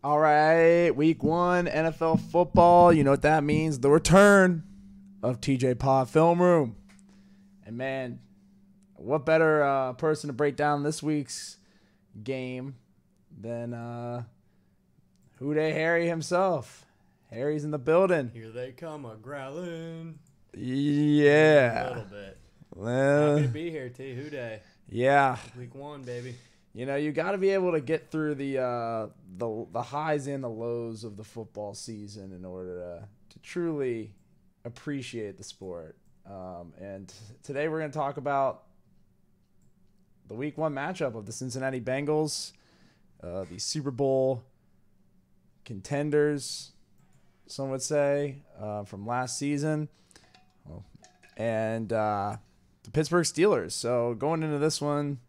All right, week 1 NFL football. You know what that means? The return of TJPOD Film Room. And man, what better person to break down this week's game than Houday Harry himself. Harry's in the building. Here they come, a growling. Yeah. A little bit. Well, Happy to be here, T. Houday. Yeah. Week 1, baby. You know, you got to be able to get through the highs and the lows of the football season in order to truly appreciate the sport. And today we're going to talk about the week 1 matchup of the Cincinnati Bengals, the Super Bowl contenders, some would say, from last season, and the Pittsburgh Steelers. So going into this one,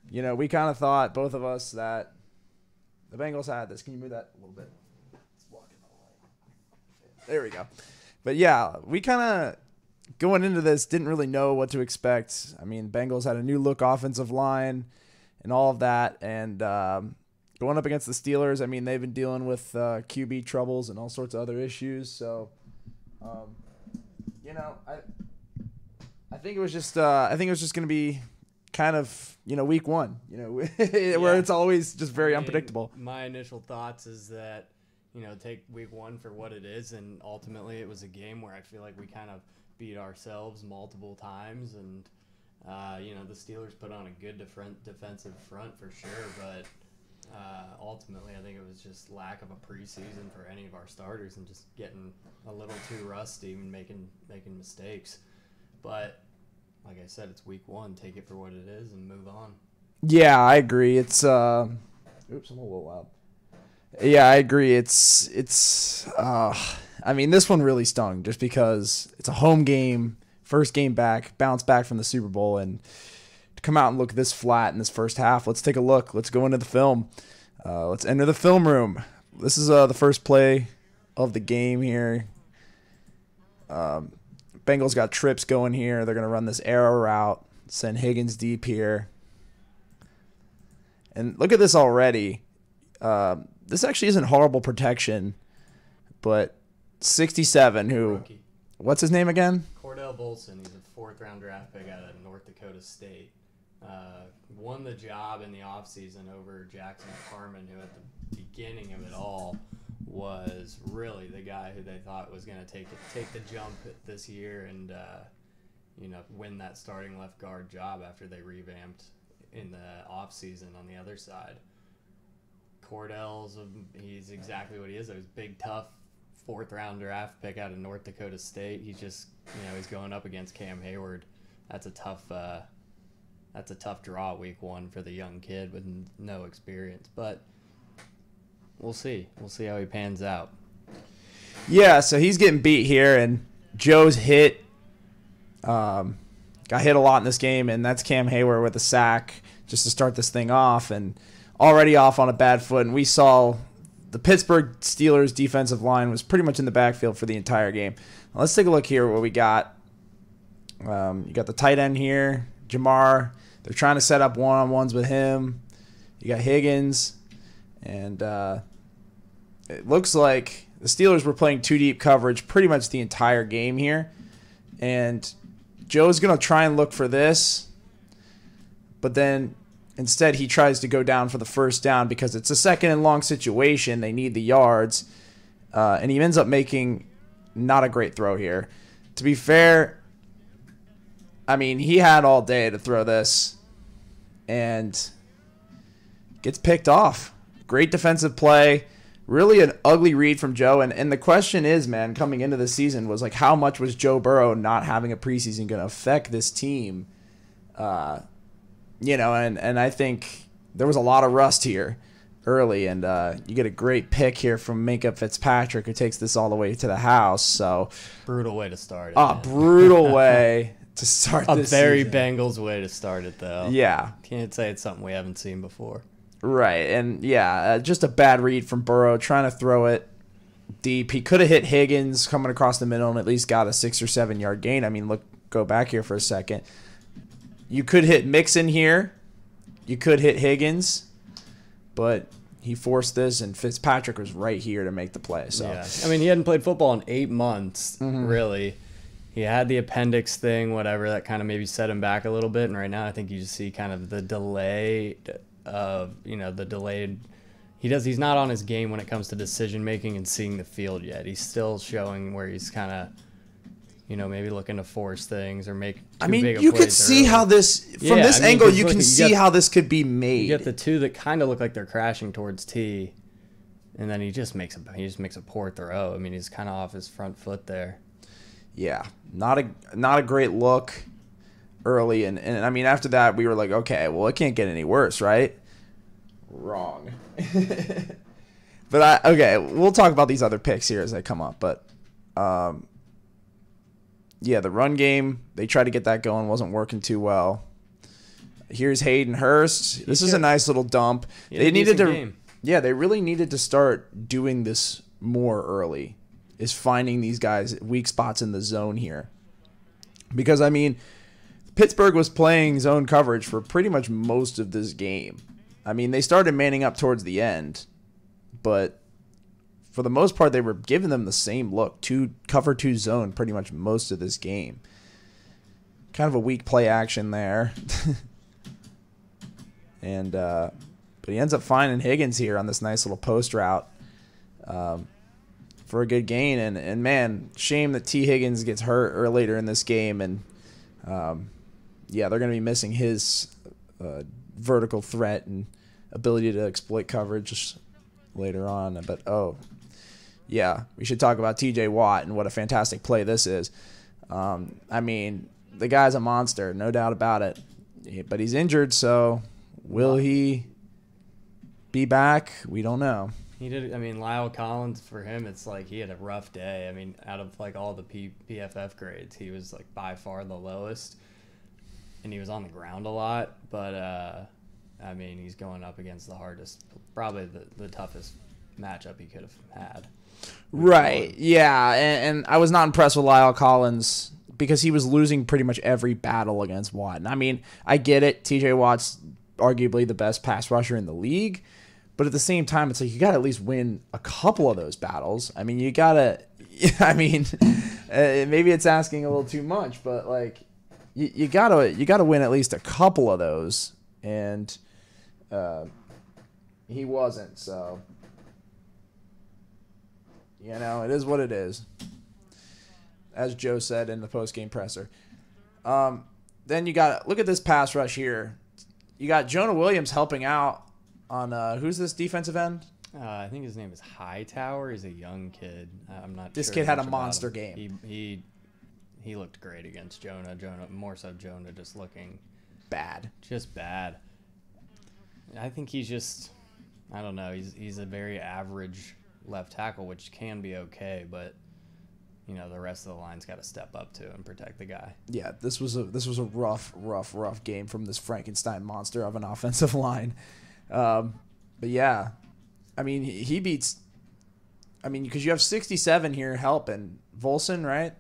you know, we kind of thought, both of us, that the Bengals had this. Can you move that a little bit? It's blocking the light. There we go. But, yeah, we kind of, going into this, didn't really know what to expect. I mean, Bengals had a new look offensive line and all of that. And going up against the Steelers, I mean, they've been dealing with QB troubles and all sorts of other issues. So, you know, I think it was just going to be kind of, you know, week 1, you know, where it's always just very unpredictable. My initial thoughts is that, you know, take week 1 for what it is, and ultimately it was a game where I feel like we kind of beat ourselves multiple times, and you know, the Steelers put on a good defensive front for sure, but ultimately I think it was just lack of a preseason for any of our starters and just getting a little too rusty and making mistakes. But like I said, it's week 1. Take it for what it is and move on. Yeah, I agree. It's oops, I'm a little loud. Yeah, I agree. It's I mean, this one really stung just because it's a home game, first game back, bounce back from the Super Bowl, and to come out and look this flat in this first half. Let's take a look. Let's go into the film. Let's enter the film room. This is the first play of the game here. Bengals got trips going here. They're going to run this arrow route, send Higgins deep here. And look at this already. This actually isn't horrible protection, but 67, who, Rookie. What's his name again? Cordell Volson. He's a 4th-round draft pick out of North Dakota State. Won the job in the offseason over Jackson Carman, who at the beginning of it all was really the guy who they thought was going to take the jump this year and you know, win that starting left guard job after they revamped in the offseason on the other side. He's exactly what he is. He's a big, tough 4th-round draft pick out of North Dakota State. He's just, you know, he's going up against Cam Hayward. That's a tough draw week 1 for the young kid with no experience, but we'll see. We'll see how he pans out. Yeah, so he's getting beat here, and Joe's hit. Got hit a lot in this game, and that's Cam Hayward with a sack just to start this thing off, and already off on a bad foot. And we saw the Pittsburgh Steelers defensive line was pretty much in the backfield for the entire game. Now, let's take a look here what we got. You got the tight end here, Jamar. They're trying to set up one-on-ones with him. You got Higgins, and it looks like the Steelers were playing 2-deep coverage pretty much the entire game here. And Joe's going to try and look for this, but then instead he tries to go down for the first down because it's a 2nd and long situation. They need the yards, and he ends up making not a great throw here. To be fair, I mean, he had all day to throw this and gets picked off. Great defensive play. Really an ugly read from Joe. And the question is, man, coming into the season was like, how much was Joe Burrow not having a preseason going to affect this team? You know, and I think there was a lot of rust here early. And you get a great pick here from Minkah Fitzpatrick, who takes this all the way to the house. So Brutal way to start it. Brutal way to start this season. A very Bengals way to start it, though. Yeah. Can't say it's something we haven't seen before. Right, and yeah, just a bad read from Burrow, trying to throw it deep. He could have hit Higgins coming across the middle and at least got a 6 or 7 yard gain. I mean, look, go back here for a second. You could hit Mixon here. You could hit Higgins, but he forced this, and Fitzpatrick was right here to make the play. So yeah. I mean, he hadn't played football in 8 months, really. He had the appendix thing, whatever, that kind of maybe set him back a little bit. And right now, I think you just see kind of the delay of, the delayed. He's not on his game when it comes to decision making and seeing the field yet. He's still showing where he's kind of, maybe looking to force things or make. You could see how this from this angle. You can see how this could be made. You get the two that kind of look like they're crashing towards T, and then he just makes a poor throw. I mean, he's kind of off his front foot there. Yeah, not a great look early, and I mean after that we were like, okay, well it can't get any worse, right? Wrong. But we'll talk about these other picks here as they come up. But the run game, they tried to get that going, wasn't working too well. Here's Hayden Hurst. This is a nice little dump. They needed to game. Yeah, they really needed to start doing this more early. Is finding these guys weak spots in the zone here. Because, I mean, Pittsburgh was playing zone coverage for pretty much most of this game. I mean, they started manning up towards the end, but for the most part, they were giving them the same look. Cover 2 zone pretty much most of this game. Kind of a weak play action there. And but he ends up finding Higgins here on this nice little post route. For a good gain, and man, shame that T. Higgins gets hurt or later in this game, and they're going to be missing his vertical threat and ability to exploit coverage later on. But we should talk about T.J. Watt and what a fantastic play this is. I mean, the guy's a monster, no doubt about it. But he's injured, so will he be back? We don't know. He did. I mean, Lyle Collins, for him, it's like he had a rough day. I mean, out of like all the PFF grades, he was like by far the lowest, and he was on the ground a lot. But I mean, he's going up against the hardest, probably the toughest matchup he could have had. Right. Yeah, and I was not impressed with Lyle Collins because he was losing pretty much every battle against Watt. And I mean, I get it. TJ Watt's arguably the best pass rusher in the league. But at the same time, it's like you got to at least win a couple of those battles. I mean, you got to – I mean, maybe it's asking a little too much, but, like, you gotta win at least a couple of those. And he wasn't, so – it is what it is, as Joe said in the post-game presser. Then you got – look at this pass rush here. You got Jonah Williams helping out. On who's this defensive end? I think his name is Hightower. He's a young kid. I'm not. This sure kid had a monster game. He looked great against Jonah. More so Jonah just looking bad. Just bad. I think he's just. I don't know. He's a very average left tackle, which can be okay, but the rest of the line's got to step up to and protect the guy. Yeah, this was a rough game from this Frankenstein monster of an offensive line. But yeah, I mean, he beats, because you have 67 here helping Volson, right?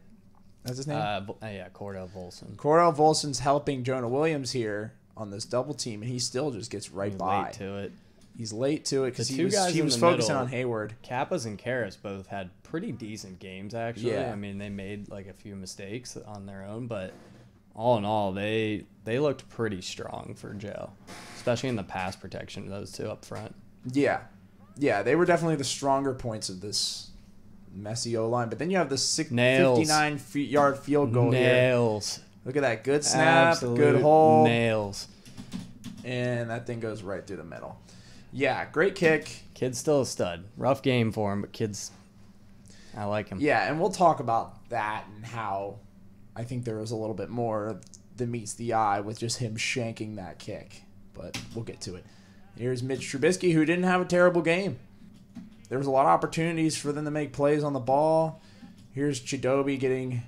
That's his name? Yeah, Cordell Volson. Cordell Volson's helping Jonah Williams here on this double team, and he still just gets right by. Late to it. He's late to it because he was focusing on Hayward. Kappas and Karras both had pretty decent games, actually. Yeah. I mean, they made like a few mistakes on their own, but all in all, they looked pretty strong for Joe, especially in the pass protection of those two up front. Yeah, they were definitely the stronger points of this messy O-line. But then you have the 59-yard field goal Nails. Here. Look at that. Good snap, Absolute good hole. Nails. And that thing goes right through the middle. Yeah, great kick. Kid's still a stud. Rough game for him, but I like him. Yeah, and we'll talk about that and how I think there was a little bit more that meets the eye with just him shanking that kick. But we'll get to it. Here's Mitch Trubisky, who didn't have a terrible game. There was a lot of opportunities for them to make plays on the ball. Here's Chidobe getting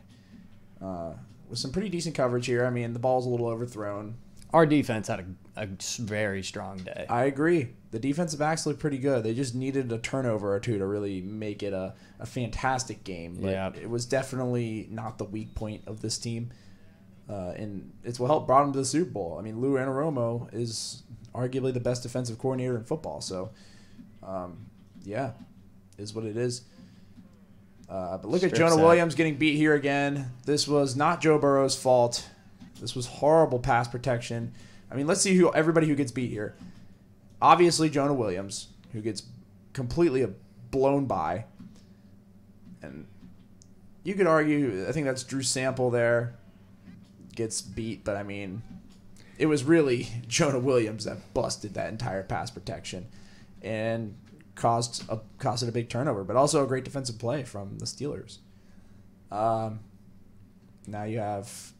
with some pretty decent coverage here. I mean, the ball's a little overthrown. Our defense had a very strong day. I agree. The defensive backs look pretty good. They just needed a turnover or two to really make it a fantastic game. But It was definitely not the weak point of this team. And it's what helped brought them to the Super Bowl. I mean, Lou Anarumo is arguably the best defensive coordinator in football. So Yeah, is what it is. But look at Strip Jonah sack. Williams getting beat here again. This was not Joe Burrow's fault. This was horrible pass protection. I mean, let's see everybody who gets beat here. Obviously, Jonah Williams, who gets completely blown by. And you could argue, I think that's Drew Sample there, gets beat. But, I mean, it was really Jonah Williams that busted that entire pass protection and caused it a big turnover, but also a great defensive play from the Steelers. Now you have...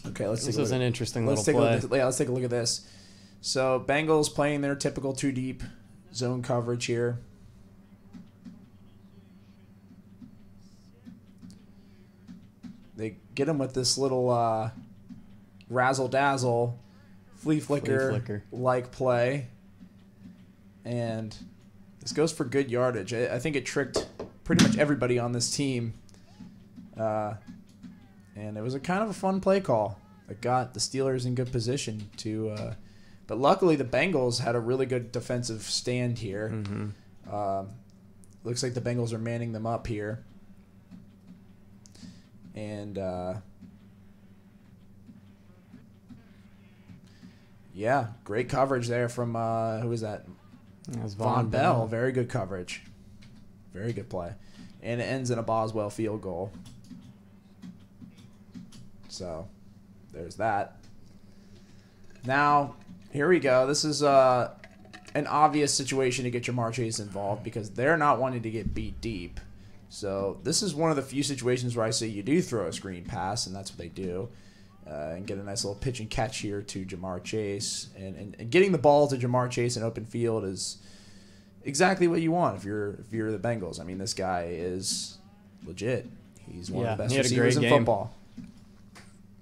Okay, let's take a look. This was an interesting little play. Let's take a look at this. So Bengals playing their typical two deep zone coverage here. They get him with this little razzle dazzle, flea flicker like play, and this goes for good yardage. I think it tricked pretty much everybody on this team. And it was a kind of a fun play call that got the Steelers in good position to. But luckily, the Bengals had a really good defensive stand here. Mm-hmm. Looks like the Bengals are manning them up here. And yeah, great coverage there from who was that? That was Von Bell. Very good coverage. Very good play. And it ends in a Boswell field goal. So, there's that. Now, here we go. This is an obvious situation to get Jamar Chase involved because they're not wanting to get beat deep. So, this is one of the few situations where I say you do throw a screen pass, and that's what they do. And get a nice little pitch and catch here to Jamar Chase. And getting the ball to Jamar Chase in open field is exactly what you want if you're the Bengals. I mean, this guy is legit. He's one of the best receivers in football.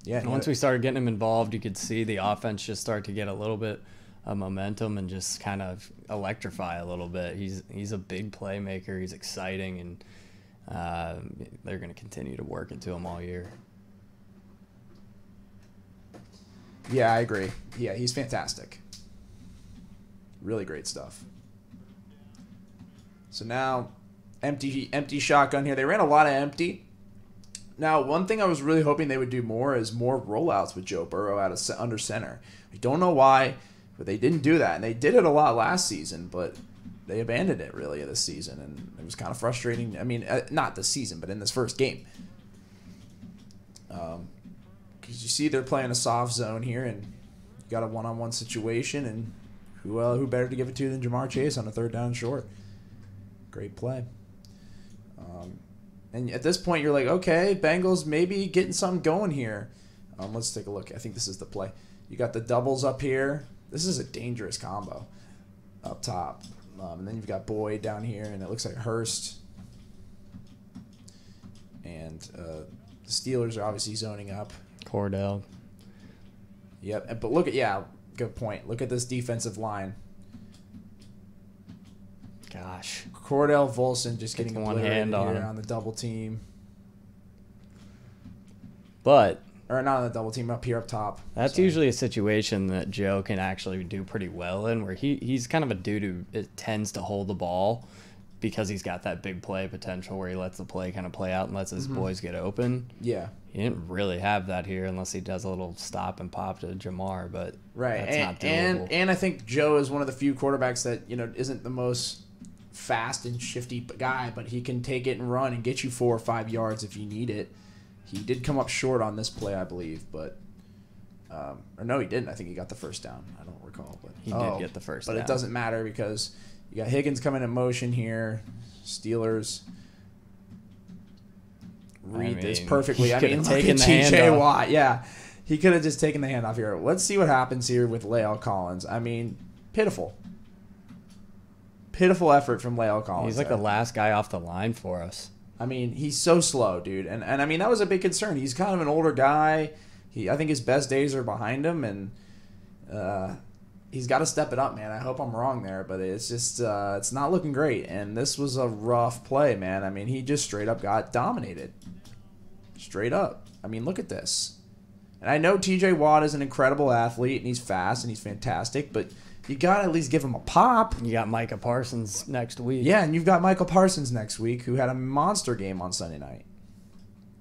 Yeah. And once we started getting him involved, you could see the offense just start to get a little bit of momentum and just kind of electrify a little bit. He's a big playmaker. He's exciting, and they're going to continue to work into him all year. Yeah, I agree. Yeah, he's fantastic. Really great stuff. So now, empty shotgun here. They ran a lot of empty. Now, one thing I was really hoping they would do more is more rollouts with Joe Burrow under center. I don't know why, but they didn't do that. And they did it a lot last season, but they abandoned it really this season. And it was kind of frustrating. I mean, not this season, but in this first game. Because you see they're playing a soft zone here, and you got a one-on-one situation, and who better to give it to than Jamar Chase on a third down short. Great play. And at this point, you're like, okay, Bengals maybe getting something going here. Let's take a look. I think this is the play. You got the doubles up here. This is a dangerous combo up top. And then you've got Boyd down here, and it looks like Hurst. And the Steelers are obviously zoning up. Cordell. Yep. But look at, good point. Look at this defensive line. Gosh. Cordell Volson just getting one hand on the double team. But or not on the double team, up here up top. That's usually a situation that Joe can actually do pretty well in, where he's kind of a dude who tends to hold the ball because he's got that big play potential where he lets the play kind of play out and lets his boys get open. Yeah. He didn't really have that here unless he does a little stop and pop to Jamar, but that's not doable. And I think Joe is one of the few quarterbacks that, isn't the most fast and shifty guy, but he can take it and run and get you 4 or 5 yards if you need it. He did come up short on this play, I believe, but or no, he didn't. I think he got the first down. I don't recall, but he did get the first down. But it doesn't matter because you got Higgins coming in motion here. Steelers read this perfectly. I mean, look at T.J. Watt. Yeah, he could have just taken the handoff here. Let's see what happens here with Lael Collins. I mean, pitiful effort from Lael Collins. He's like the last guy off the line for us. I mean, he's so slow, dude. And I mean, that was a big concern. He's kind of an older guy. I think his best days are behind him, and he's got to step it up, man. I hope I'm wrong there, but it's just it's not looking great. And this was a rough play, man. I mean, he just straight up got dominated. Straight up. I mean, look at this. And I know TJ Watt is an incredible athlete, and he's fast, and he's fantastic, but you got to at least give him a pop. You got Micah Parsons next week. Yeah, and you've got Michael Parsons next week, who had a monster game on Sunday night,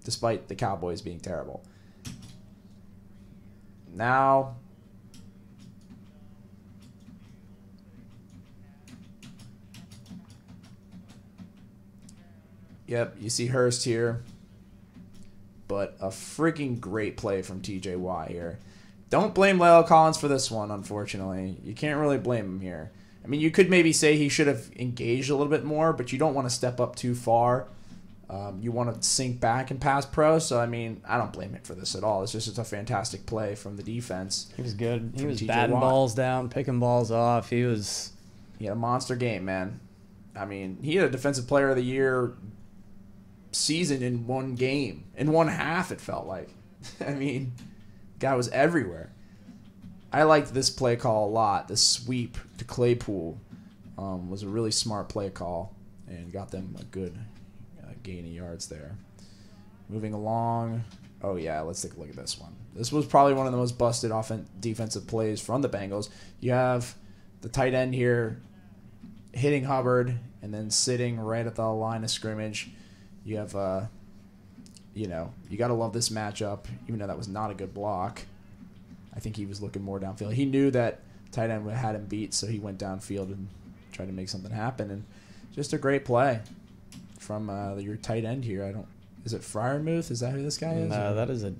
despite the Cowboys being terrible. Now, yep, you see Hurst here, but a freaking great play from TJ Watt here. Don't blame Lyle Collins for this one, unfortunately. You can't really blame him here. I mean, you could maybe say he should have engaged a little bit more, but you don't want to step up too far. You want to sink back and pass pro, so, I mean, I don't blame him for this at all. It's just a fantastic play from the defense. He was good. He was TJ batting Watt. balls down, picking balls off. He had a monster game, man. I mean, he had a Defensive Player of the Year season in one game. In one half, it felt like. I mean, guy was everywhere. I liked this play call a lot. The sweep to Claypool was a really smart play call and got them a good gain of yards there. Moving along. Oh, yeah, let's take a look at this one. This was probably one of the most busted defensive plays from the Bengals. You have the tight end here hitting Hubbard and then sitting right at the line of scrimmage. You have, you got to love this matchup, even though that was not a good block. I think he was looking more downfield. He knew that tight end had him beat, so he went downfield and tried to make something happen. And just a great play from your tight end here. Is it Freiermuth? Is that who this guy is? No,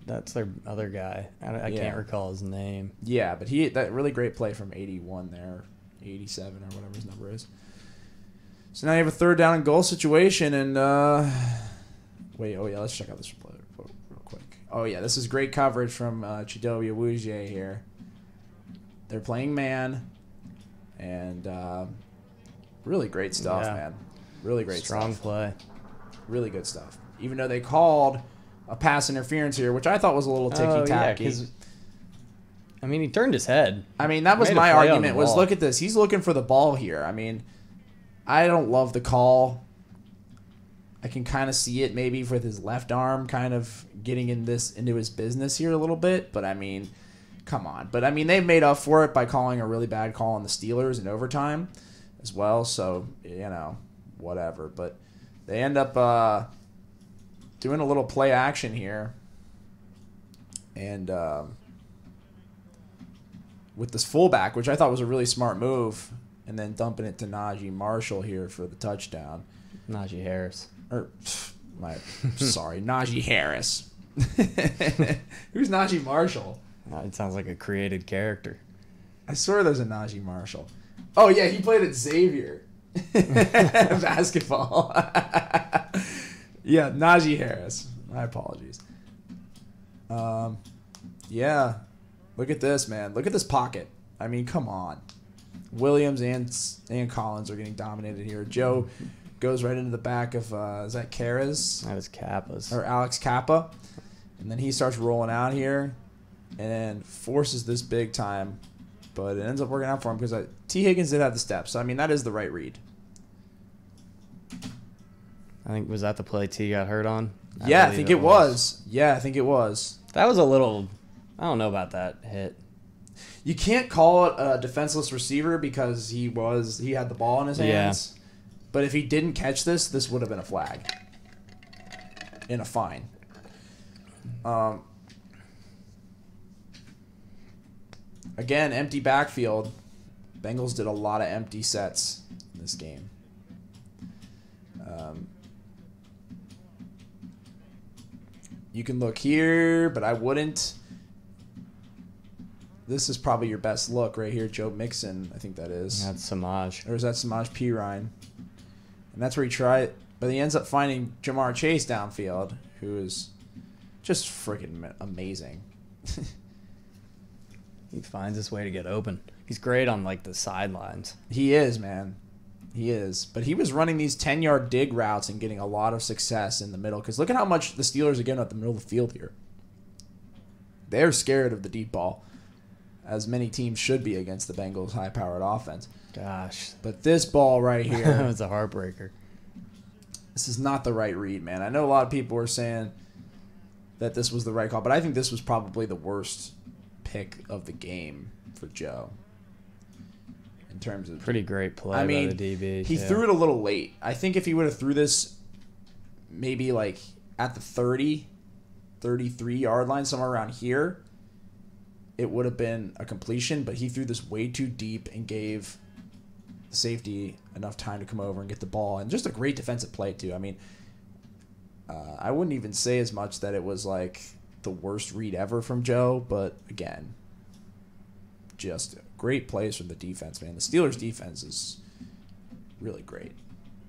that's their other guy. I can't recall his name. Yeah, but that really great play from 81 there, 87 or whatever his number is. So now you have a third down and goal situation, and let's check out this play real quick. Oh yeah, this is great coverage from Chidobe Awuzie here. They're playing man, and really great stuff, man. Really great Strong stuff. play. Really good stuff. Even though they called a pass interference here, which I thought was a little ticky-tacky. Yeah, I mean, he turned his head. I mean, that was my argument, was look at this. He's looking for the ball here. I mean, I don't love the call. I can kind of see it maybe with his left arm kind of getting into his business here a little bit. But, I mean, come on. But, I mean, they've made up for it by calling a really bad call on the Steelers in overtime as well. So, whatever. But they end up doing a little play action here. And with this fullback, which I thought was a really smart move, and then dumping it to Najee Marshall here for the touchdown. Najee Harris. Najee Harris. Who's Najee Marshall? It sounds like a created character. I swear there's a Najee Marshall. Oh, yeah, he played at Xavier. Basketball. Yeah, Najee Harris. My apologies. Yeah. Look at this, man. Look at this pocket. I mean, come on. Williams and Collins are getting dominated here. Joe goes right into the back of, is that Karras? That is Kappa's. Or Alex Kappa. And then he starts rolling out here and forces this big time. But it ends up working out for him because T. Higgins did have the steps. So, I mean, that is the right read. I think, was that the play T got hurt on? I think it was. Yeah, I think it was. That was a little, I don't know about that hit. You can't call it a defenseless receiver because he had the ball in his hands. Yeah. But if he didn't catch this would have been a flag. And a fine. Again, empty backfield. Bengals did a lot of empty sets in this game. You can look here, but I wouldn't. This is probably your best look right here, Joe Mixon. I think that is. That's Samaj. Or is that Samaj Pirine? And that's where he tried, but he ends up finding Jamar Chase downfield, who is just freaking amazing. He finds his way to get open. He's great on like the sidelines. He is, man. He is. But he was running these 10-yard dig routes and getting a lot of success in the middle. Because look at how much the Steelers are getting at the middle of the field here. They're scared of the deep ball, as many teams should be against the Bengals' high-powered offense. Gosh. But this ball right here. It's a heartbreaker. This is not the right read, man. I know a lot of people were saying that this was the right call, but I think this was probably the worst pick of the game for Joe. terms of pretty great play I mean, by the DB. he threw it a little late. I think if he would have threw this maybe like at the 30, 33-yard line, somewhere around here, it would have been a completion, but he threw this way too deep and gave the safety enough time to come over and get the ball. And just a great defensive play, too. I mean, I wouldn't even say as much that it was like the worst read ever from Joe, but again, just great plays from the defense, man. The Steelers' defense is really great.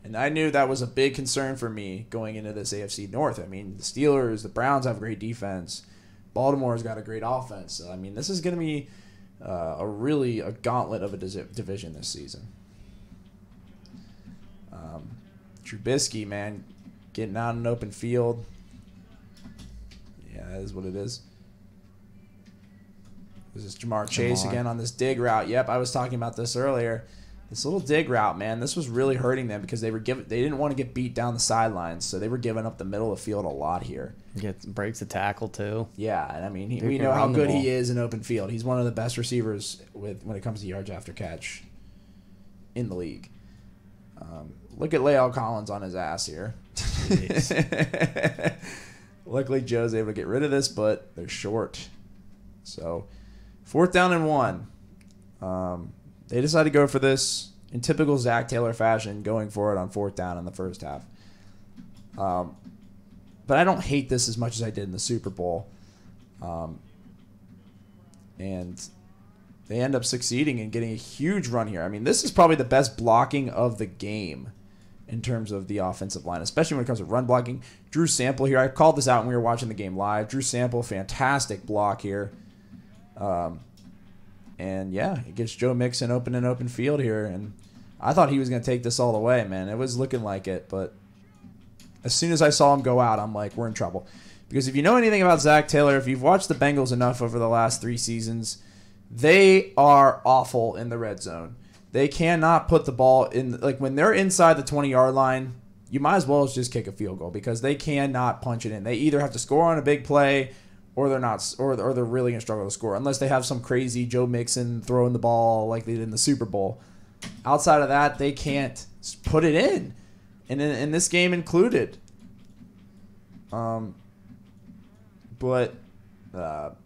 And I knew that was a big concern for me going into this AFC North. I mean, the Steelers, the Browns have great defense. Baltimore's got a great offense. So, I mean, this is going to be a gauntlet of a division this season. Trubisky, man, getting out in an open field. Yeah, that is what it is. This is Jamar Chase again on this dig route. Yep, I was talking about this earlier. This little dig route, man, this was really hurting them because they didn't want to get beat down the sidelines, so they were giving up the middle of the field a lot here. Breaks a tackle too. Yeah, and I mean we know how good he is in open field. He's one of the best receivers when it comes to yards after catch in the league. Look at La'el Collins on his ass here. Luckily, Joe's able to get rid of this, but they're short. So, 4th down and 1. They decided to go for this in typical Zach Taylor fashion, going for it on 4th down in the first half. But I don't hate this as much as I did in the Super Bowl. And they end up succeeding and getting a huge run here. I mean, this is probably the best blocking of the game in terms of the offensive line, especially when it comes to run blocking. Drew Sample here. I called this out when we were watching the game live. Drew Sample, fantastic block here. And, yeah, it gets Joe Mixon open in open field here. And I thought he was going to take this all the way, man. It was looking like it. But as soon as I saw him go out, I'm like, we're in trouble. Because if you know anything about Zach Taylor, if you've watched the Bengals enough over the last 3 seasons, they are awful in the red zone. They cannot put the ball in. Like, when they're inside the 20-yard line, you might as well just kick a field goal because they cannot punch it in. They either have to score on a big play or they're not, or they're really going to struggle to score unless they have some crazy Joe Mixon throwing the ball like they did in the Super Bowl. Outside of that, they can't put it in, and in this game included. But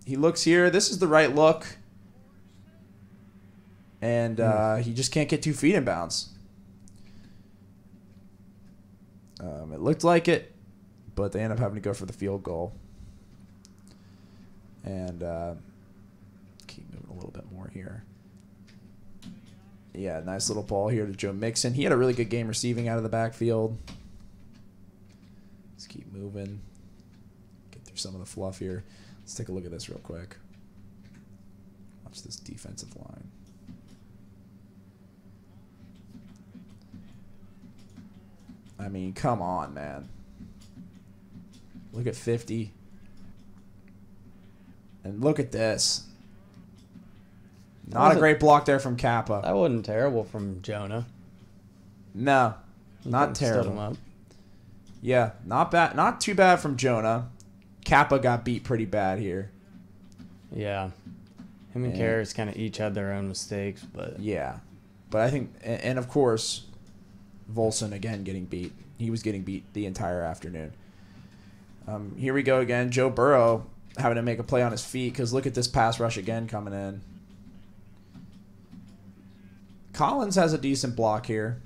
he looks here. This is the right look. And he just can't get 2 feet in bounds. It looked like it, but they end up having to go for the field goal. And keep moving a little bit more here. Yeah, nice little ball here to Joe Mixon. He had a really good game receiving out of the backfield. Let's keep moving. Get through some of the fluff here. Let's take a look at this real quick. Watch this defensive line. I mean, come on, man. Look at 50. And look at this. Not a great block there from Kappa. That wasn't terrible from Jonah. No, not terrible. Stood him up. Yeah, not bad. Not too bad from Jonah. Kappa got beat pretty bad here. Yeah. Him and Karras kind of each had their own mistakes, but... Yeah. But I think... And, of course, Volson, again, getting beat. He was getting beat the entire afternoon. Here we go again. Joe Burrow having to make a play on his feet because look at this pass rush again coming in. Collins has a decent block here.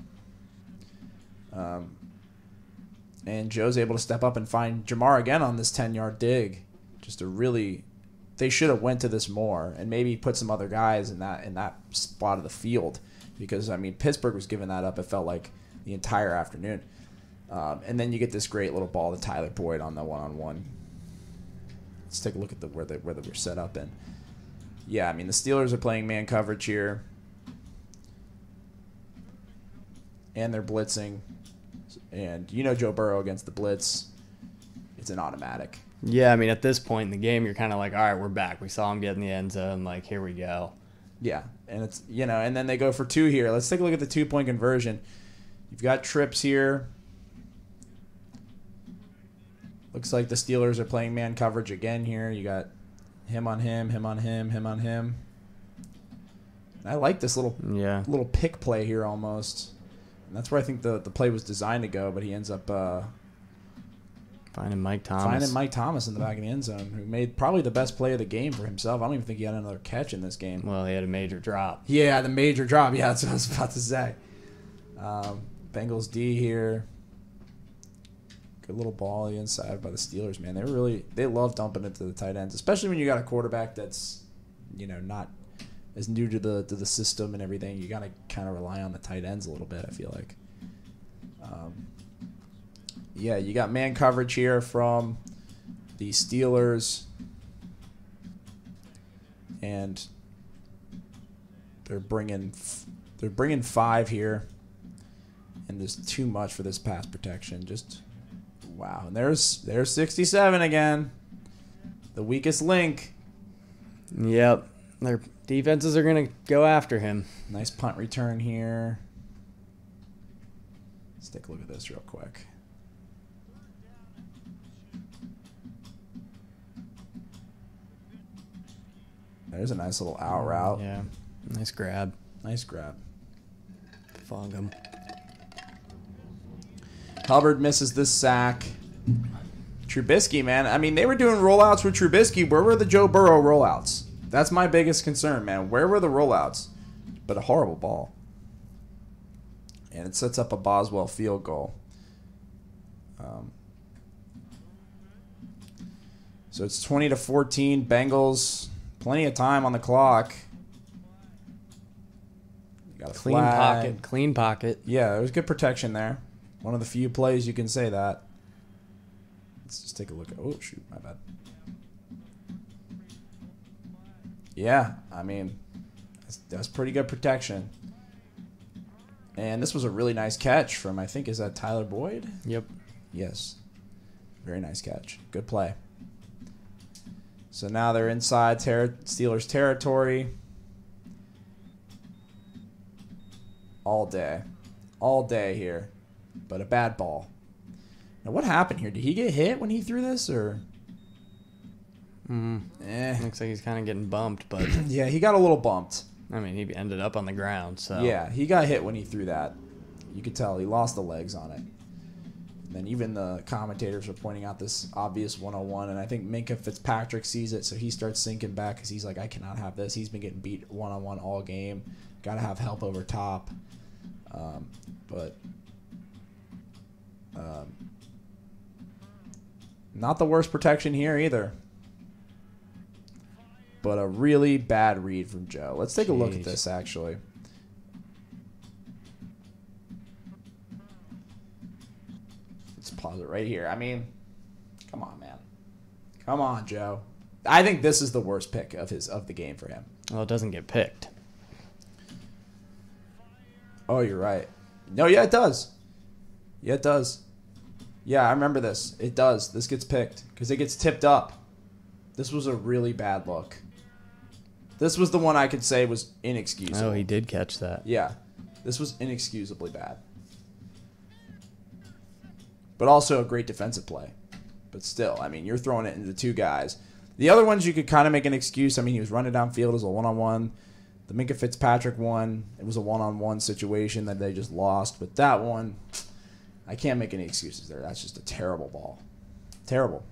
And Joe's able to step up and find Jamar again on this 10-yard dig. Just a really... They should have went to this more and maybe put some other guys in that spot of the field because, I mean, Pittsburgh was giving that up, it felt like, the entire afternoon. And then you get this great little ball to Tyler Boyd on the one-on-one. Let's take a look at where they were set up in. Yeah, I mean, the Steelers are playing man coverage here. And they're blitzing. And you know Joe Burrow against the blitz, it's an automatic. Yeah, I mean, at this point in the game, you're kind of like, all right, we're back. We saw him get in the end zone. Like, here we go. Yeah, and it's, and then they go for 2 here. Let's take a look at the 2-point conversion. You've got trips here. Looks like the Steelers are playing man coverage again here. You got him on him, him on him, him on him. I like this little Yeah. little pick play here almost. And that's where I think the play was designed to go, but he ends up Finding Mike Thomas. finding Mike Thomas in the back of the end zone, who made probably the best play of the game for himself. I don't even think he had another catch in this game. Well, he had a major drop. Yeah, the major drop. Yeah, that's what I was about to say. Bengals D here. Good little ball on the inside by the Steelers, man. They love dumping it to the tight ends, especially when you got a quarterback that's, not as new to the system and everything. You got to kind of rely on the tight ends a little bit, I feel like. Yeah, you got man coverage here from the Steelers, and they're bringing 5 here, and there's too much for this pass protection. Just wow, and there's 67 again, the weakest link. Yep. Their defenses are going to go after him. Nice punt return here. Let's take a look at this real quick. There's a nice little out route. Yeah. Nice grab. Nice grab. Fog him. Hubbard misses this sack. Trubisky, man. I mean, they were doing rollouts with Trubisky. Where were the Joe Burrow rollouts? That's my biggest concern, man. Where were the rollouts? But a horrible ball. And it sets up a Boswell field goal. So it's 20-14. Bengals. Plenty of time on the clock. You got a Clean flag. pocket. Clean pocket. Yeah, there was good protection there. One of the few plays you can say that. Let's just take a look at... Oh, shoot, my bad. Yeah, I mean, that's pretty good protection. And this was a really nice catch from, I think, is that Tyler Boyd? Yep. Yes. Very nice catch. Good play. So now they're inside Steelers territory. All day. All day here. But a bad ball. Now, what happened here? Did he get hit when he threw this, or? Looks like he's kind of getting bumped, but Yeah, he got a little bumped. I mean, he ended up on the ground, so. Yeah, he got hit when he threw that. You could tell he lost the legs on it. And then even the commentators were pointing out this obvious 101, and I think Minkah Fitzpatrick sees it, so he starts sinking back because he's like, I cannot have this. He's been getting beat one-on-one all game. Got to have help over top. But not the worst protection here either. But a really bad read from Joe. Let's take a look at this, actually. Let's pause it right here. I mean, come on, man. Come on, Joe. I think this is the worst pick of the game for him. Well, it doesn't get picked. Oh, you're right. No, yeah, it does. Yeah, it does. Yeah, I remember this. It does. This gets picked because it gets tipped up. This was a really bad look. This was the one I could say was inexcusable. Oh, he did catch that. Yeah. This was inexcusably bad. But also a great defensive play. But still, I mean, you're throwing it into 2 guys. The other ones you could kind of make an excuse. I mean, he was running downfield as a one-on-one. The Minkah Fitzpatrick one, it was a one-on-one situation that they just lost. But that one, I can't make any excuses there. That's just a terrible ball. Terrible.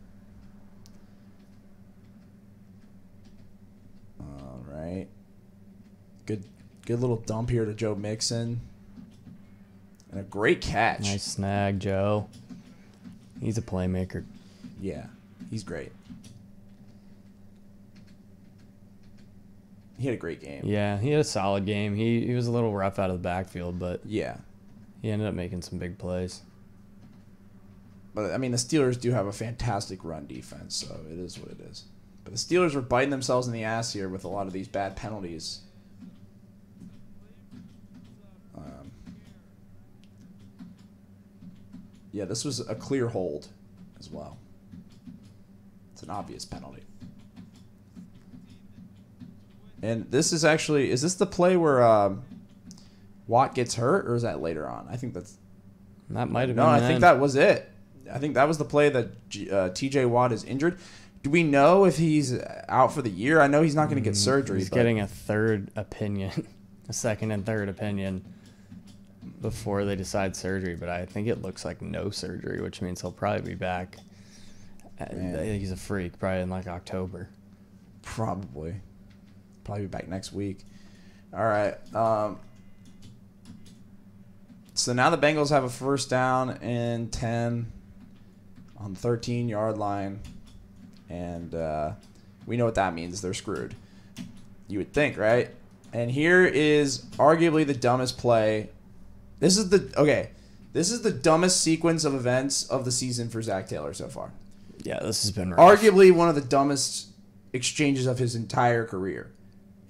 All right. Good little dump here to Joe Mixon. And a great catch. Nice snag, Joe. He's a playmaker. Yeah, he's great. He had a great game. Yeah, he had a solid game. He was a little rough out of the backfield, but Yeah. he ended up making some big plays. But, I mean, the Steelers do have a fantastic run defense, so it is what it is. But the Steelers are biting themselves in the ass here with a lot of these bad penalties. Yeah, this was a clear hold as well. It's an obvious penalty. And this is actually, is this the play where Watt gets hurt, or is that later on? I think that's... That might have No, been I think that was it. I think that was the play that TJ Watt is injured. Do we know if he's out for the year? I know he's not going to get surgery. He's getting a third opinion. a second and third opinion before they decide surgery, but I think it looks like no surgery, which means he'll probably be back. He's a freak, probably in like October. Probably be back next week. All right. So now the Bengals have a first down and 10 on the 13-yard line, and we know what that means. They're screwed. You would think, right? And here is arguably the dumbest play. This is the dumbest sequence of events of the season for Zach Taylor so far. Yeah, this has been rough. Arguably one of the dumbest exchanges of his entire career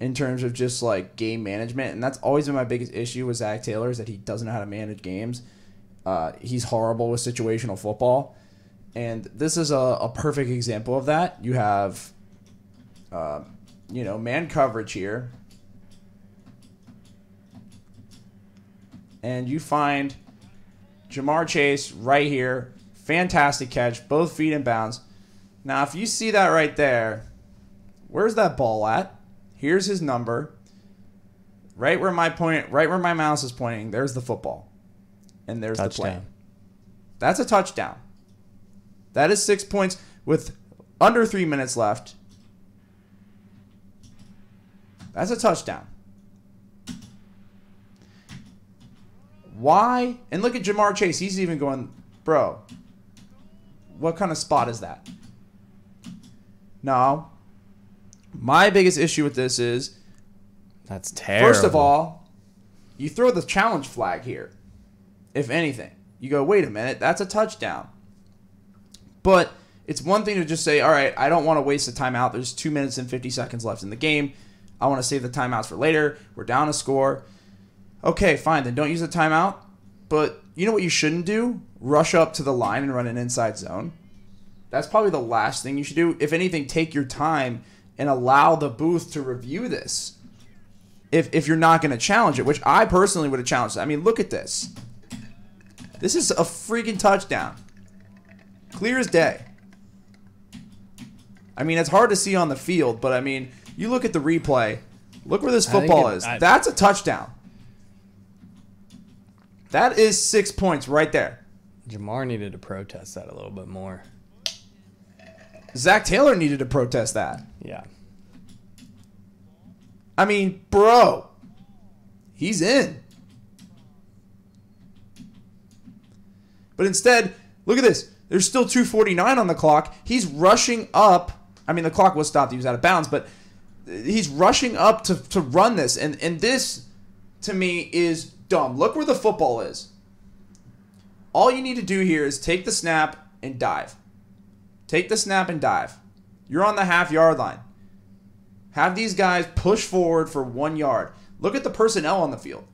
in terms of just like game management. And that's always been my biggest issue with Zach Taylor, is that he doesn't know how to manage games. He's horrible with situational football. And this is a perfect example of that. You have, man coverage here. And you find Jamar Chase right here. Fantastic catch. Both feet in bounds. Now, if you see that right there, where's that ball at? Here's his number. Right where my mouse is pointing, there's the football. And there's the play. That's a touchdown. That is 6 points with under 3 minutes left. That's a touchdown. Why? And look at Jamar Chase. He's even going, bro, what kind of spot is that? No. My biggest issue with this is, that's terrible. First of all, you throw the challenge flag here. If anything, you go, wait a minute, that's a touchdown. But it's one thing to just say, all right, I don't want to waste the timeout. There's 2 minutes and 50 seconds left in the game. I want to save the timeouts for later. We're down a score. Okay, fine, then don't use the timeout. But you know what you shouldn't do? Rush up to the line and run an inside zone. That's probably the last thing you should do. If anything, take your time and allow the booth to review this. If you're not going to challenge it, which I personally would have challenged it. I mean, look at this. This is a freaking touchdown. Clear as day. I mean, it's hard to see on the field, but I mean, you look at the replay. Look where this football is. That's a touchdown. That is 6 points right there. Jamar needed to protest that a little bit more. Zach Taylor needed to protest that. Yeah. I mean, bro, he's in. But instead, look at this. There's still 2:49 on the clock. He's rushing up. I mean, the clock was stopped. He was out of bounds, but he's rushing up to run this. And this, to me, is dumb. Look where the football is. All you need to do here is take the snap and dive. Take the snap and dive. You're on the half-yard line. Have these guys push forward for 1 yard. Look at the personnel on the field.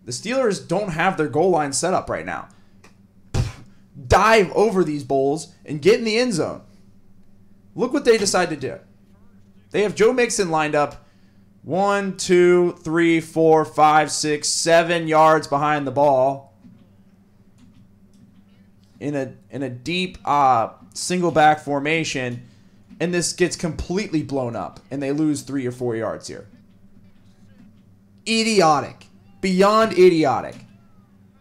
The Steelers don't have their goal line set up right now. Dive over these bulls and get in the end zone. Look what they decide to do. They have Joe Mixon lined up 1, 2, 3, 4, 5, 6, 7 yards behind the ball in a deep single back formation, and this gets completely blown up, and they lose 3 or 4 yards here. Idiotic. Beyond idiotic.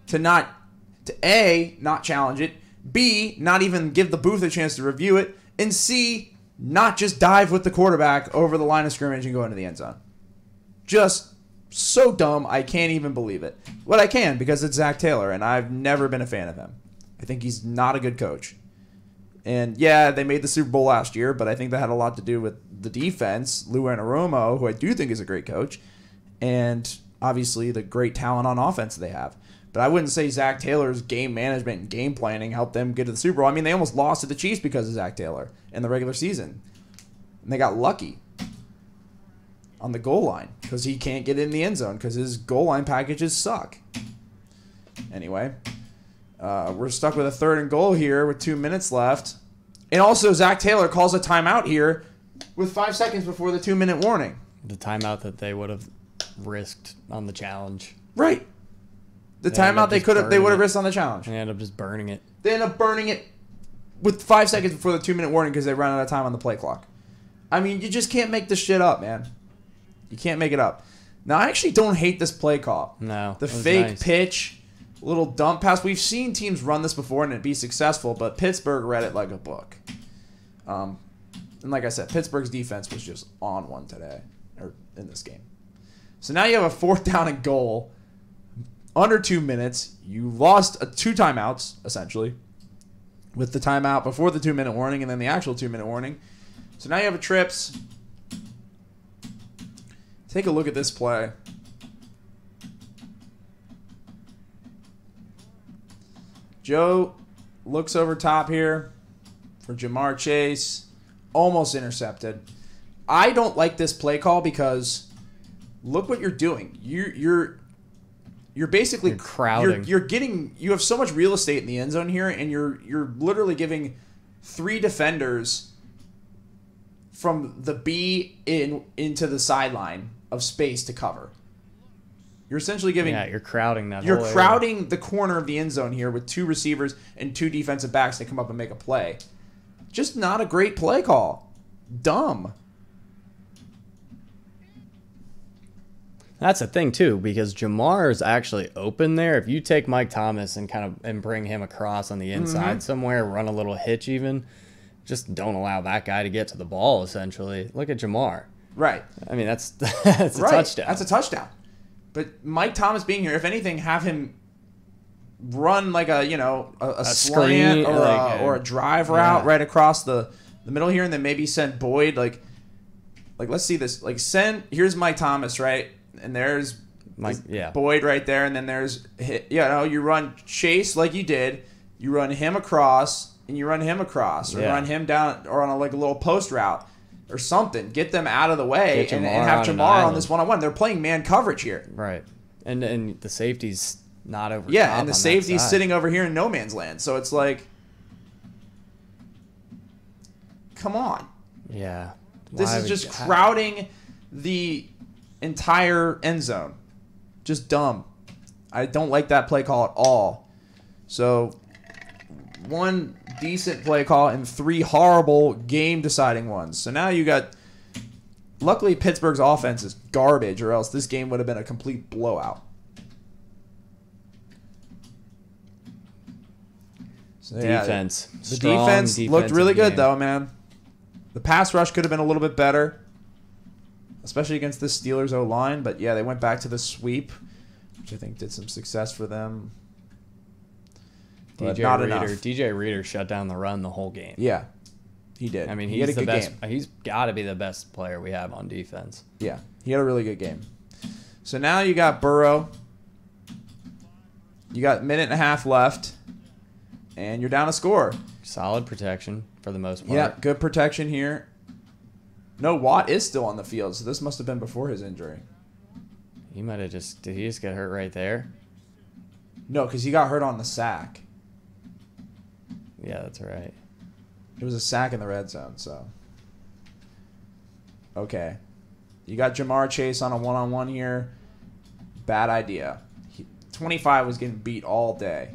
To A, not challenge it, B, not even give the booth a chance to review it, and C, not just dive with the quarterback over the line of scrimmage and go into the end zone. Just so dumb, I can't even believe it. But I can, because it's Zach Taylor, and I've never been a fan of him. I think he's not a good coach. And yeah, they made the Super Bowl last year, but I think that had a lot to do with the defense, Lou Anarumo, who I do think is a great coach, and obviously the great talent on offense they have. But I wouldn't say Zach Taylor's game management and game planning helped them get to the Super Bowl. I mean, they almost lost to the Chiefs because of Zach Taylor in the regular season. And they got lucky on the goal line because he can't get in the end zone because his goal line packages suck. Anyway, we're stuck with a 3rd and goal here with 2 minutes left. And also, Zach Taylor calls a timeout here with 5 seconds before the 2-minute warning. The timeout that they would have risked on the challenge. Right. The timeout they would have risked on the challenge. They end up just burning it. They end up burning it with 5 seconds before the 2-minute warning because they ran out of time on the play clock. I mean, you just can't make this shit up, man. You can't make it up. Now, I actually don't hate this play call. No. The fake pitch, little dump pass. We've seen teams run this before and it be successful, but Pittsburgh read it like a book. And like I said, Pittsburgh's defense was just on one today, or in this game. So now you have a 4th down and goal. Under 2 minutes. You lost 2 timeouts, essentially, with the timeout before the 2-minute warning and then the actual 2-minute warning. So now you have a trips. Take a look at this play. Joe looks over top here for Jamar Chase. Almost intercepted. I don't like this play call because look what you're doing. You're basically crowding. You have so much real estate in the end zone here, and you're literally giving 3 defenders from the B into the sideline of space to cover. You're essentially giving. Yeah, you're crowding that. You're whole area. crowding the corner of the end zone here with 2 receivers and 2 defensive backs to come up and make a play. Just not a great play call. Dumb. That's the thing too, because Jamar is actually open there. If you take Mike Thomas and bring him across on the inside somewhere, run a little hitch even, just don't allow that guy to get to the ball. Essentially, look at Jamar. Right. I mean, that's a touchdown. That's a touchdown. But Mike Thomas being here, if anything, have him run like a slant or a drive route right across the middle here, and then maybe send Boyd like let's see this, here's Mike Thomas, right, and there's Boyd right there, and then there's you run Chase like you did, you run him across and you run him across, or run him down or on a little post route or something, get them out of the way and have Jamar on this one-on-one. They're playing man coverage here, right, and the safety's not over. Yeah, and the safety's sitting over here in no man's land. So it's like, come on. Yeah. This is just crowding the entire end zone. Just dumb. I don't like that play call at all. So, 1 decent play call and 3 horrible game-deciding ones. So now you got... Luckily, Pittsburgh's offense is garbage, or else this game would have been a complete blowout. So, defense. The defense looked really good, though, man. The pass rush could have been a little bit better, especially against the Steelers O-line. But, yeah, they went back to the sweep, which I think did some success for them. But not enough. DJ Reader shut down the run the whole game. Yeah, he did. I mean, he's the best. He's got to be the best player we have on defense. Yeah, he had a really good game. So now you got Burrow. You got a minute and a half left, and you're down a score. Solid protection for the most part. Yeah, good protection here. No, Watt is still on the field, so this must have been before his injury. He might have did he just get hurt right there? No, because he got hurt on the sack. Yeah, that's right. It was a sack in the red zone, so. Okay. You got Jamar Chase on a one-on-one here. Bad idea. 25 was getting beat all day.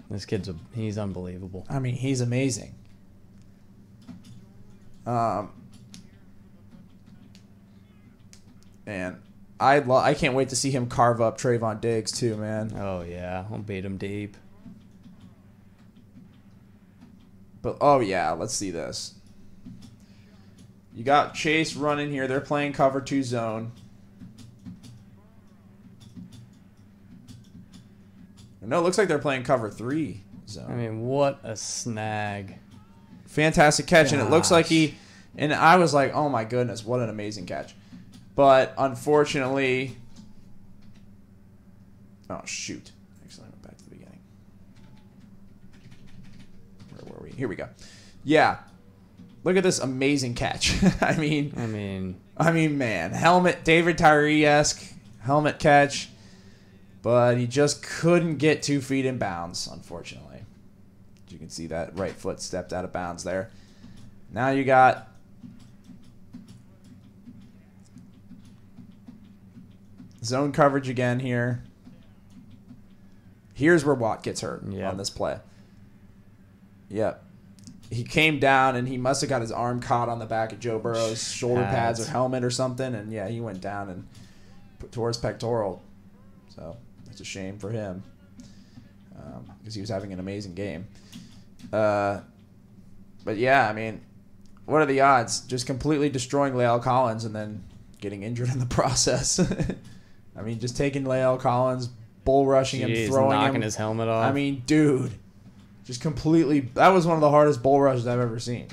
This kid's he's unbelievable. I mean, he's amazing. And I can't wait to see him carve up Trayvon Diggs too, man. Oh yeah, I'll beat him deep. But oh yeah, let's see this. You got Chase running here. They're playing cover 2 zone. No, it looks like they're playing cover 3 zone. I mean, what a snag. Fantastic catch, and it looks like and I was like, oh my goodness, what an amazing catch. But unfortunately, oh shoot. Actually, I went back to the beginning. Where were we? Here we go. Yeah. Look at this amazing catch. I mean, man, helmet, David Tyree-esque helmet catch, but he just couldn't get 2 feet in bounds, unfortunately. You can see that right foot stepped out of bounds there. Now you got zone coverage again here. Here's where Watt gets hurt on this play. Yep. he came down and he must have got his arm caught on the back of Joe Burrow's shoulder pads or helmet or something, and yeah, he went down and tore his pectoral. So it's a shame for him because he was having an amazing game. But yeah, I mean, what are the odds? Just completely destroying La'el Collins and then getting injured in the process. I mean, just taking La'el Collins, bull rushing him, throwing knocking him. his helmet off. I mean, dude, just completely. That was one of the hardest bull rushes I've ever seen.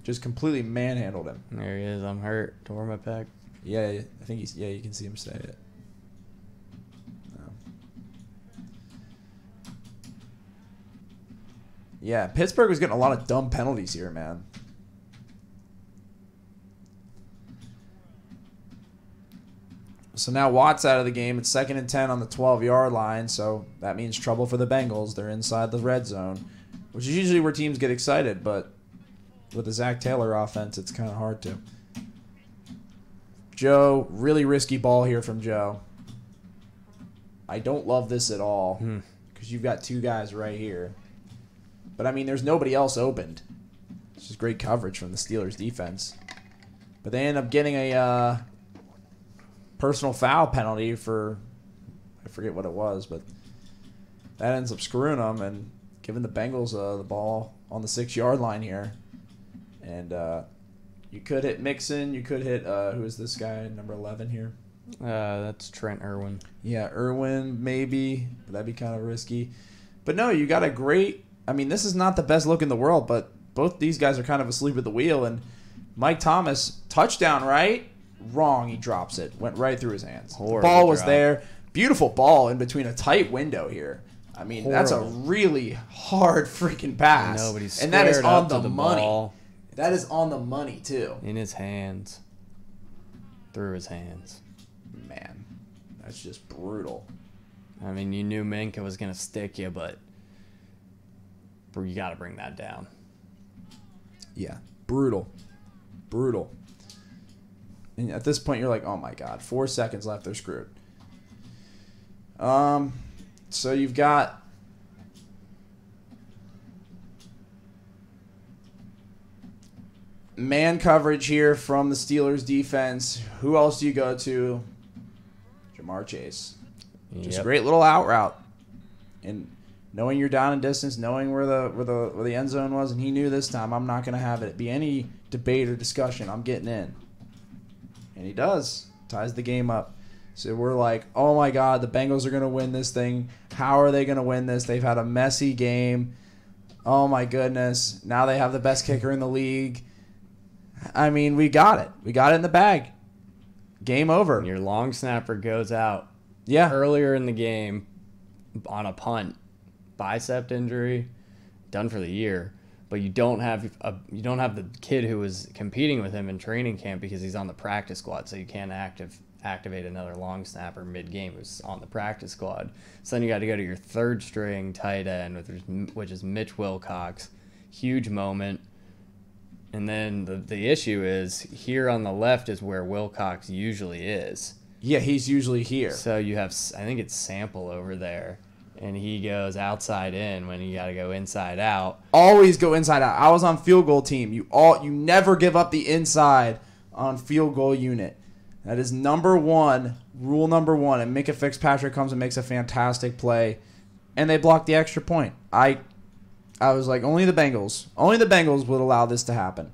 Just completely manhandled him. There he is. I'm hurt. Tore my pec. Yeah, I think he's. Yeah, you can see him say it. Yeah, Pittsburgh was getting a lot of dumb penalties here, man. So now Watt's out of the game. It's 2nd and 10 on the 12-yard line, so that means trouble for the Bengals. They're inside the red zone, which is usually where teams get excited, but with the Zach Taylor offense, it's kind of hard to. Joe, really risky ball here from Joe. I don't love this at all because you've got two guys right here. But, I mean, there's nobody else opened. It's just great coverage from the Steelers' defense. But they end up getting a personal foul penalty for, I forget what it was, but that ends up screwing them and giving the Bengals the ball on the 6-yard line here. And you could hit Mixon. You could hit, who is this guy, number 11 here? That's Trent Irwin. Yeah, Irwin maybe. But that'd be kind of risky. But, no, you got a great... I mean, this is not the best look in the world, but both these guys are kind of asleep at the wheel. And Mike Thomas, touchdown, right? Wrong. He drops it. Went right through his hands. The ball was there. Beautiful ball in between a tight window here. I mean, that's a really hard freaking pass. Nobody's and that is on the money. Ball. That is on the money, too. In his hands. Through his hands. Man, that's just brutal. I mean, you knew Minka was going to stick you, but you got to bring that down. Yeah, brutal. Brutal. And at this point, you're like, oh, my God. 4 seconds left. They're screwed. So you've got man coverage here from the Steelers defense. Who else do you go to? Jamar Chase. Just a great little out route. And knowing you're down in distance, knowing where the end zone was, and he knew this time, I'm not going to have it be any debate or discussion. I'm getting in. And he does. Ties the game up. So we're like, oh, my God, the Bengals are going to win this thing. How are they going to win this? They've had a messy game. Oh, my goodness. Now they have the best kicker in the league. I mean, we got it. We got it in the bag. Game over. And your long snapper goes out. Yeah. Earlier in the game on a punt. Bicep injury. Done for the year. But you don't have the kid who was competing with him in training camp because he's on the practice squad, so you can't activate another long snapper mid-game who's on the practice squad. So then you got to go to your third string tight end, which is Mitch Wilcox. Huge moment. And then the issue is here on the left is where Wilcox usually is. Yeah, he's usually here. So you have, I think it's Sample over there. And he goes outside in when you got to go inside out. Always go inside out. I was on field goal team. You never give up the inside on field goal unit. That is number one, rule number one. And Micah Fitzpatrick comes and makes a fantastic play. And they block the extra point. I was like, only the Bengals would allow this to happen.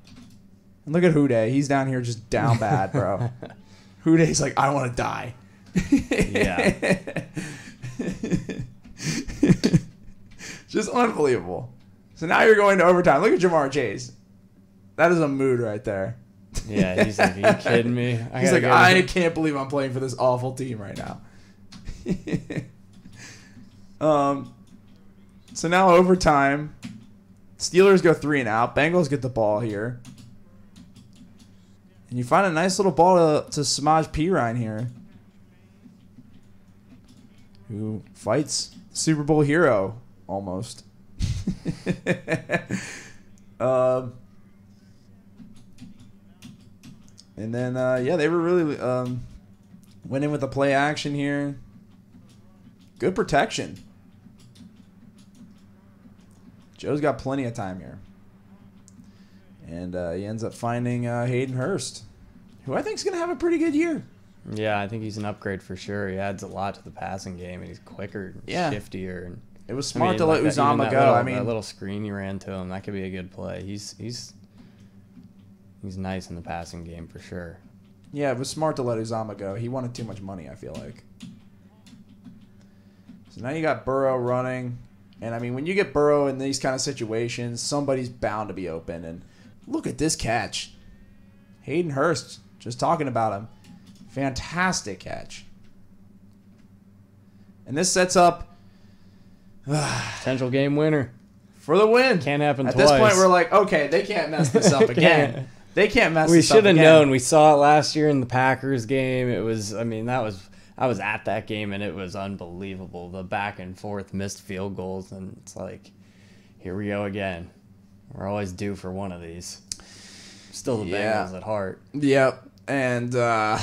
And look at Houday. He's down here just down bad, bro. Houday's like, I want to die. Yeah. Just unbelievable. So now you're going to overtime. Look at Jamar Chase. That is a mood right there. Yeah, he's like, are you kidding me? He's like, I can't believe I'm playing for this awful team right now. So now overtime. Steelers go 3 and out. Bengals get the ball here. And you find a nice little ball to Samaj Pirine here, who fights Super Bowl hero almost. And then, they were really went in with the play action here. Good protection. Joe's got plenty of time here. And he ends up finding Hayden Hurst, who I think is going to have a pretty good year. Yeah, I think he's an upgrade for sure. He adds a lot to the passing game, and he's quicker, and shiftier. And it was smart to let Uzomah go. That little screen you ran to him, that could be a good play. He's nice in the passing game for sure. Yeah, it was smart to let Uzomah go. He wanted too much money, I feel like. So now you got Burrow running. And, I mean, when you get Burrow in these kind of situations, somebody's bound to be open. And look at this catch. Hayden Hurst, just talking about him. Fantastic catch. And this sets up potential game winner for the win. Can't happen At twice. This point, we're like, okay, they can't mess this up again. They can't mess we this up again. We should have known. We saw it last year in the Packers game. It was, I mean, I was at that game, and it was unbelievable. The back and forth missed field goals, and it's like, here we go again. We're always due for one of these. Still the Bengals at heart. Yep. And, as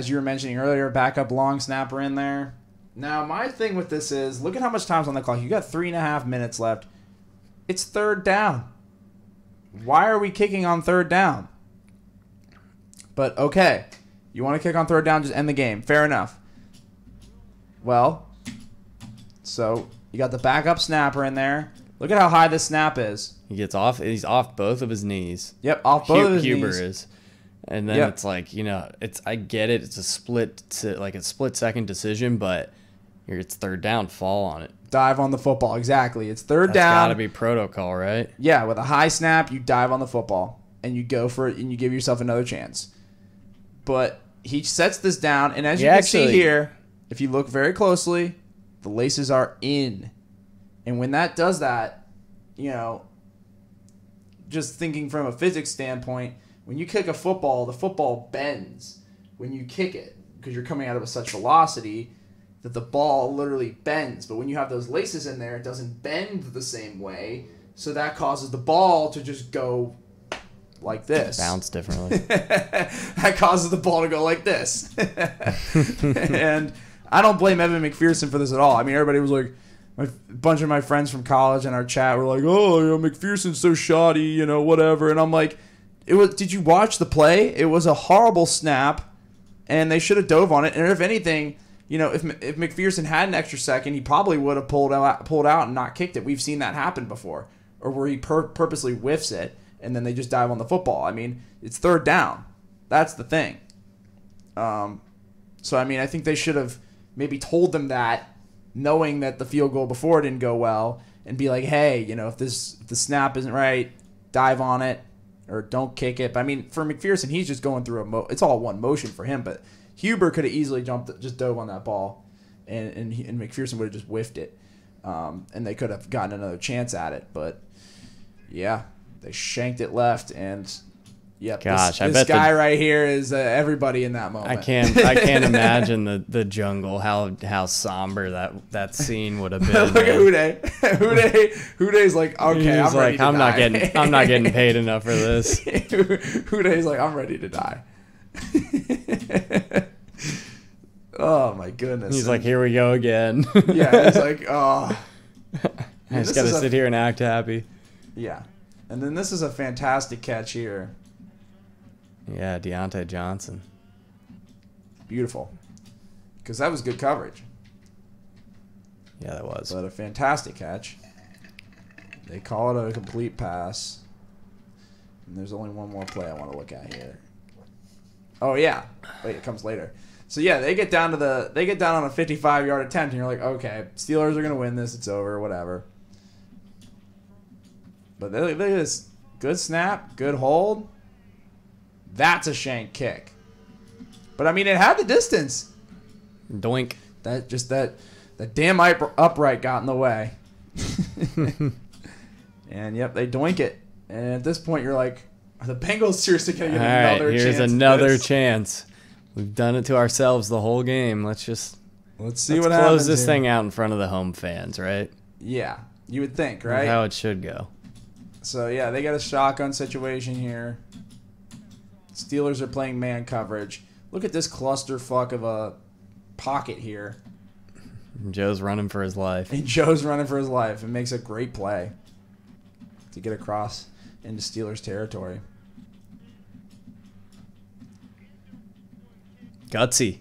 you were mentioning earlier, backup long snapper in there. Now, my thing with this is, look at how much time's on the clock. You got 3.5 minutes left. It's third down. Why are we kicking on third down? But, okay. You want to kick on third down, just end the game. Fair enough. Well, so you got the backup snapper in there. Look at how high this snap is. He's off both of his knees. Yep, off both of his Huber knees. is. And then it's like, I get it. It's a split-second decision, but it's third down. Fall on it. Dive on the football. Exactly. It's third down. That's got to be protocol, right? Yeah, with a high snap, you dive on the football, and you go for it, and you give yourself another chance. But he sets this down, and as you can see here, if you look very closely, the laces are in. And when that does that, just thinking from a physics standpoint, when you kick a football, the football bends when you kick it because you're coming out of such velocity that the ball literally bends. But when you have those laces in there, it doesn't bend the same way, so that causes the ball to just go like this. Bounce differently. That causes the ball to go like this. And I don't blame Evan McPherson for this at all. I mean, everybody was like, a bunch of my friends from college in our chat were like, oh, McPherson's so shoddy, whatever. And I'm like, did you watch the play? It was a horrible snap, and they should have dove on it. And if anything, if McPherson had an extra second, he probably would have pulled out and not kicked it. We've seen that happen before, or where he purposely whiffs it, and then they just dive on the football. I mean, it's third down. That's the thing. So, I mean, I think they should have maybe told them that, knowing that the field goal before didn't go well, and be like, hey, if the snap isn't right, dive on it, or don't kick it. But, I mean, for McPherson, he's just going through it's all one motion for him. But Huber could have easily just dove on that ball, and McPherson would have just whiffed it, and they could have gotten another chance at it. But yeah, they shanked it left, and yep, gosh, this guy right here is everybody in that moment. I can't imagine the jungle, how somber that scene would have been. Look at Huday's like, okay, I'm ready to die. I'm not getting paid enough for this. Huday's like, I'm ready to die. Oh my goodness. He's like, here we go again. Yeah, he's like, oh. I just gotta sit here and act happy. Yeah. And then this is a fantastic catch here. Yeah, Deontay Johnson. Beautiful. Because that was good coverage. Yeah, that was. But a fantastic catch. They call it a complete pass. And there's only one more play I want to look at here. Oh yeah. Wait, it comes later. So yeah, they get down on a 55-yard attempt, and you're like, okay, Steelers are gonna win this. It's over, whatever. But look at this. Good snap, good hold. That's a shank kick. But I mean, it had the distance. Doink. That damn upright got in the way. And yep, they doink it. And at this point, you're like, are the Bengals seriously going to get another chance? Here's another chance. We've done it to ourselves the whole game. Let's see what happens. Close this thing out in front of the home fans, right? Yeah, you would think, right? That's how it should go. So yeah, they got a shotgun situation here. Steelers are playing man coverage. Look at this clusterfuck of a pocket here. Joe's running for his life. And Joe's running for his life and makes a great play to get across into Steelers territory. Gutsy,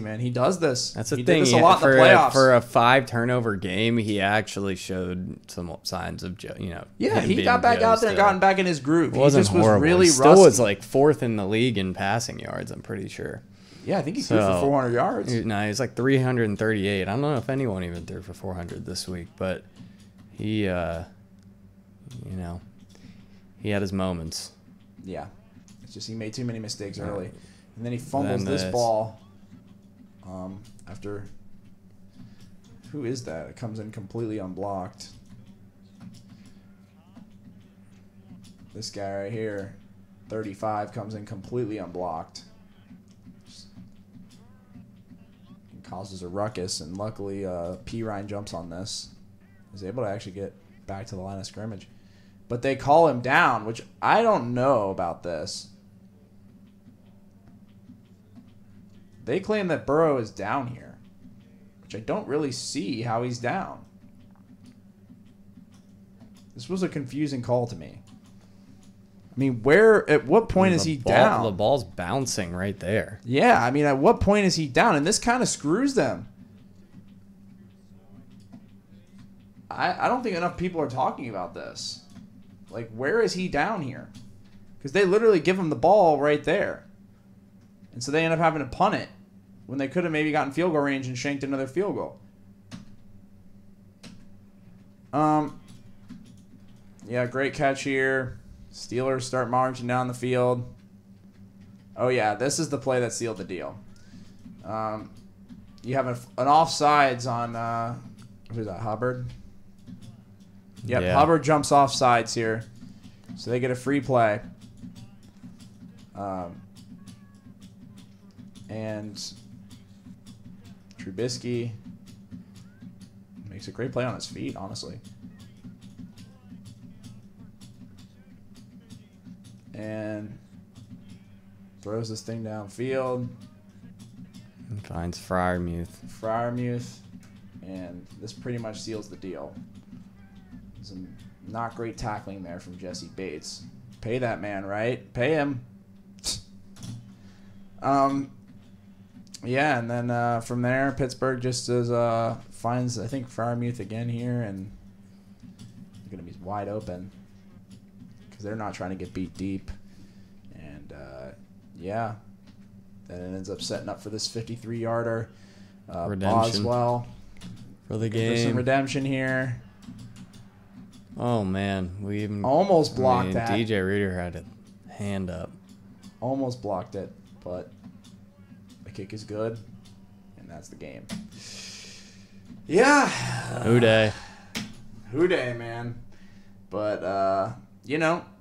man. He does this. That's the he thing. Did this a lot in the playoffs. For a 5-turnover game, he actually showed some signs of, Yeah, he got back out there and gotten back in his groove. It wasn't he just horrible. was really he still rusty. was like 4th in the league in passing yards, I'm pretty sure. Yeah, I think he threw for 400 yards. No, he's like 338. I don't know if anyone even threw for 400 this week, but he, he had his moments. Yeah. It's just he made too many mistakes early. And then he fumbles this ball after... Who is that? It comes in completely unblocked. This guy right here, 35, comes in completely unblocked. Causes a ruckus, and luckily P. Ryan jumps on this. Is able to actually get back to the line of scrimmage. But they call him down, which I don't know about this. They claim that Burrow is down here, which I don't really see how he's down. This was a confusing call to me. I mean, at what point is he down? The ball's bouncing right there. Yeah, I mean, at what point is he down? And this kind of screws them. I don't think enough people are talking about this. Like, where is he down here? Because they literally give him the ball right there. And so they end up having to punt it when they could have maybe gotten field goal range and shanked another field goal. Yeah, great catch here. Steelers start marching down the field. Oh, yeah, this is the play that sealed the deal. You have an offsides on, who's that, Hubbard? Yep, yeah. Hubbard jumps offsides here. So they get a free play. And Trubisky makes a great play on his feet, honestly. And throws this thing downfield. And finds Freiermuth. And this pretty much seals the deal. Some not great tackling there from Jesse Bates. Pay that man, right? Pay him. Yeah, and then from there, Pittsburgh just finds, I think, Freiermuth again here, and they're going to be wide open because they're not trying to get beat deep. And, yeah, then it ends up setting up for this 53-yarder. Redemption. Boswell. For the game. There's some redemption here. Oh, man. We even almost blocked that. DJ Reader had a hand up. Almost blocked it, but the kick is good, and that's the game. Yeah. Hooday. Hooday, man. But,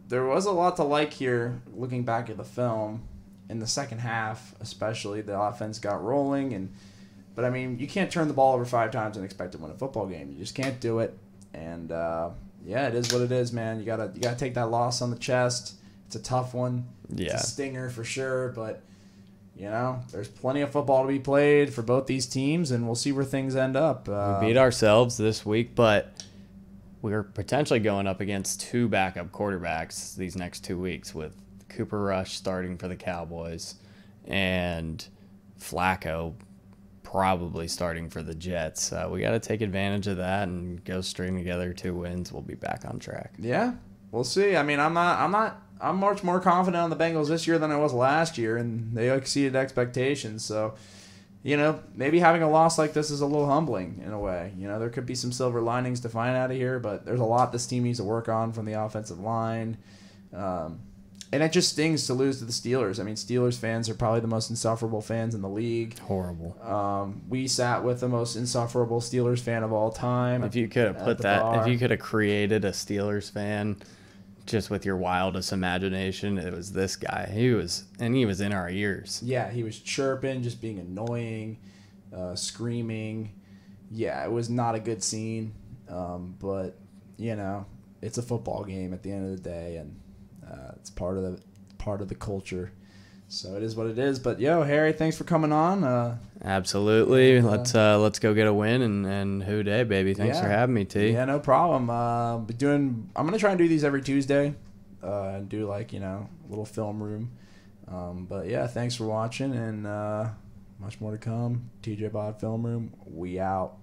there was a lot to like here looking back at the film. In the second half, especially, the offense got rolling. But, I mean, you can't turn the ball over 5 times and expect to win a football game. You just can't do it. And, yeah, it is what it is, man. You gotta take that loss on the chest. It's a tough one. Yeah. It's a stinger for sure, but there's plenty of football to be played for both these teams, and we'll see where things end up. We beat ourselves this week, but we're potentially going up against 2 backup quarterbacks these next 2 weeks, with Cooper Rush starting for the Cowboys and Flacco probably starting for the Jets. We got to take advantage of that and go string together 2 wins. We'll be back on track. Yeah, we'll see. I mean, I'm much more confident on the Bengals this year than I was last year, and they exceeded expectations. So, maybe having a loss like this is a little humbling in a way. There could be some silver linings to find out of here, but there's a lot this team needs to work on from the offensive line. And it just stings to lose to the Steelers. I mean, Steelers fans are probably the most insufferable fans in the league. Horrible. We sat with the most insufferable Steelers fan of all time. If you could have created a Steelers fan just with your wildest imagination, it was this guy. He was in our ears. Yeah, he was chirping, just being annoying, screaming. Yeah, it was not a good scene. But it's a football game at the end of the day, and it's part of the culture. So it is what it is. But yo, Harry, thanks for coming on. Absolutely. Let's go get a win and who day, baby. Thanks for having me, T. Yeah, no problem. I'm gonna try and do these every Tuesday, and do like a little film room. But yeah, thanks for watching, and much more to come. TJPOD Film Room. We out.